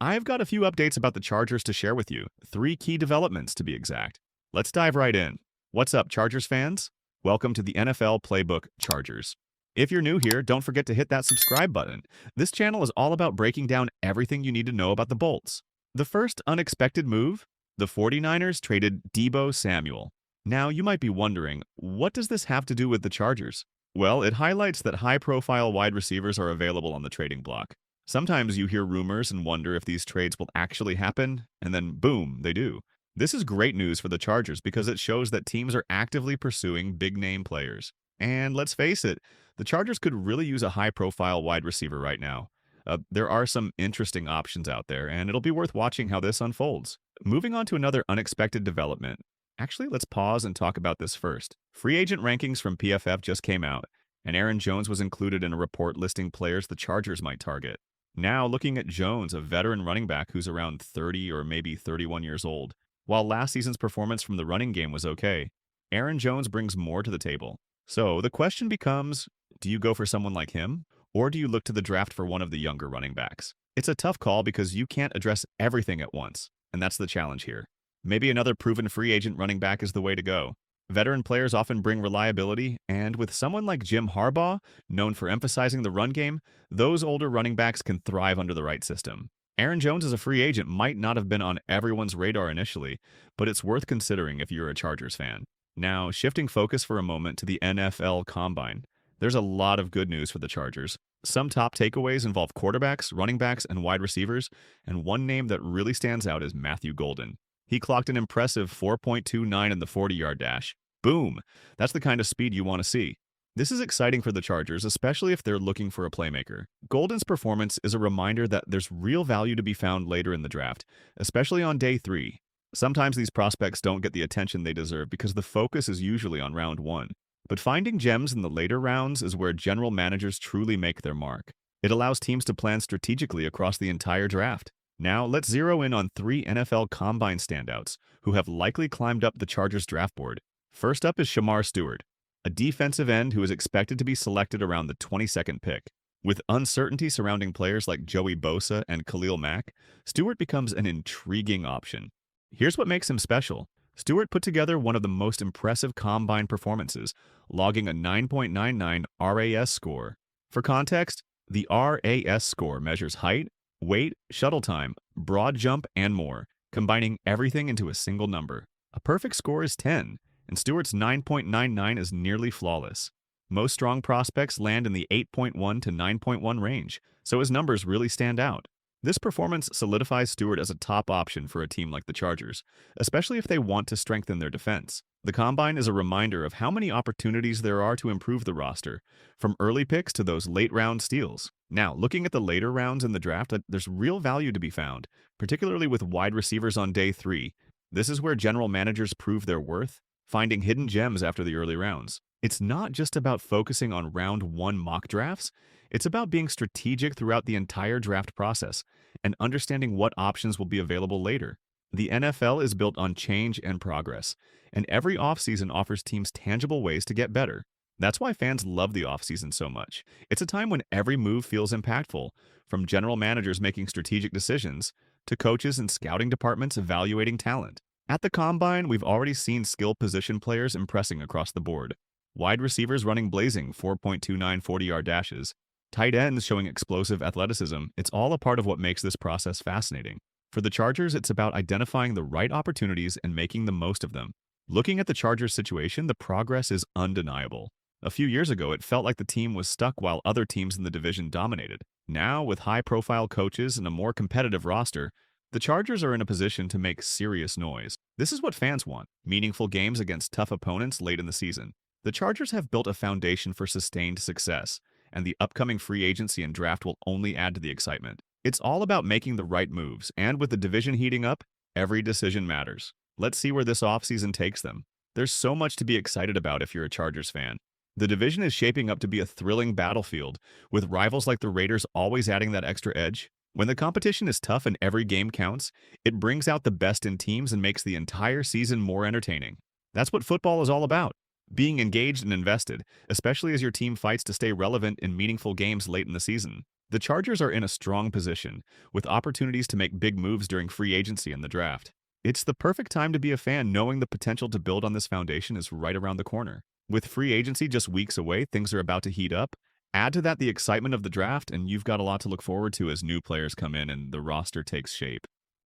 I've got a few updates about the Chargers to share with you, three key developments to be exact. Let's dive right in. What's up, Chargers fans? Welcome to the NFL Playbook Chargers. If you're new here, don't forget to hit that subscribe button. This channel is all about breaking down everything you need to know about the Bolts. The first unexpected move? The 49ers traded Deebo Samuel. Now, you might be wondering, what does this have to do with the Chargers? Well, it highlights that high-profile wide receivers are available on the trading block. Sometimes you hear rumors and wonder if these trades will actually happen, and then boom, they do. This is great news for the Chargers because it shows that teams are actively pursuing big-name players. And let's face it, the Chargers could really use a high-profile wide receiver right now. There are some interesting options out there, and it'll be worth watching how this unfolds. Moving on to another unexpected development. Actually, let's pause and talk about this first. Free agent rankings from PFF just came out, and Aaron Jones was included in a report listing players the Chargers might target. Now, looking at Jones, a veteran running back who's around 30 or maybe 31 years old. While last season's performance from the running game was okay, Aaron Jones brings more to the table. So the question becomes, do you go for someone like him, or do you look to the draft for one of the younger running backs? It's a tough call because you can't address everything at once, and that's the challenge here. Maybe another proven free agent running back is the way to go. Veteran players often bring reliability, and with someone like Jim Harbaugh, known for emphasizing the run game, those older running backs can thrive under the right system. Aaron Jones as a free agent might not have been on everyone's radar initially, but it's worth considering if you're a Chargers fan. Now, shifting focus for a moment to the NFL Combine. There's a lot of good news for the Chargers. Some top takeaways involve quarterbacks, running backs, and wide receivers, and one name that really stands out is Matthew Golden. He clocked an impressive 4.29 in the 40-yard dash. Boom! That's the kind of speed you want to see. This is exciting for the Chargers, especially if they're looking for a playmaker. Golden's performance is a reminder that there's real value to be found later in the draft, especially on day 3. Sometimes these prospects don't get the attention they deserve because the focus is usually on round 1. But finding gems in the later rounds is where general managers truly make their mark. It allows teams to plan strategically across the entire draft. Now, let's zero in on 3 NFL Combine standouts who have likely climbed up the Chargers draft board. First up is Shemar Stewart, a defensive end who is expected to be selected around the 22nd pick. With uncertainty surrounding players like Joey Bosa and Khalil Mack, Stewart becomes an intriguing option. Here's what makes him special. Stewart put together one of the most impressive combine performances, logging a 9.99 RAS score. For context, the RAS score measures height, weight, shuttle time, broad jump, and more, combining everything into a single number. A perfect score is 10, and Stewart's 9.99 is nearly flawless. Most strong prospects land in the 8.1 to 9.1 range, so his numbers really stand out. This performance solidifies Stewart as a top option for a team like the Chargers, especially if they want to strengthen their defense. The Combine is a reminder of how many opportunities there are to improve the roster, from early picks to those late-round steals. Now, looking at the later rounds in the draft, there's real value to be found, particularly with wide receivers on day 3. This is where general managers prove their worth, finding hidden gems after the early rounds. It's not just about focusing on round 1 mock drafts, it's about being strategic throughout the entire draft process and understanding what options will be available later. The NFL is built on change and progress, and every offseason offers teams tangible ways to get better. That's why fans love the offseason so much. It's a time when every move feels impactful, from general managers making strategic decisions to coaches and scouting departments evaluating talent. At the Combine, we've already seen skill position players impressing across the board. Wide receivers running blazing 4.29 40-yard dashes. Tight ends showing explosive athleticism. It's all a part of what makes this process fascinating. For the Chargers, it's about identifying the right opportunities and making the most of them. Looking at the Chargers' situation, the progress is undeniable. A few years ago, it felt like the team was stuck while other teams in the division dominated. Now, with high-profile coaches and a more competitive roster, the Chargers are in a position to make serious noise. This is what fans want, meaningful games against tough opponents late in the season. The Chargers have built a foundation for sustained success, and the upcoming free agency and draft will only add to the excitement. It's all about making the right moves, and with the division heating up, every decision matters. Let's see where this offseason takes them. There's so much to be excited about if you're a Chargers fan. The division is shaping up to be a thrilling battlefield, with rivals like the Raiders always adding that extra edge. When the competition is tough and every game counts, it brings out the best in teams and makes the entire season more entertaining. That's what football is all about. Being engaged and invested, especially as your team fights to stay relevant in meaningful games late in the season. The Chargers are in a strong position, with opportunities to make big moves during free agency and the draft. It's the perfect time to be a fan knowing the potential to build on this foundation is right around the corner. With free agency just weeks away, things are about to heat up. Add to that the excitement of the draft, and you've got a lot to look forward to as new players come in and the roster takes shape.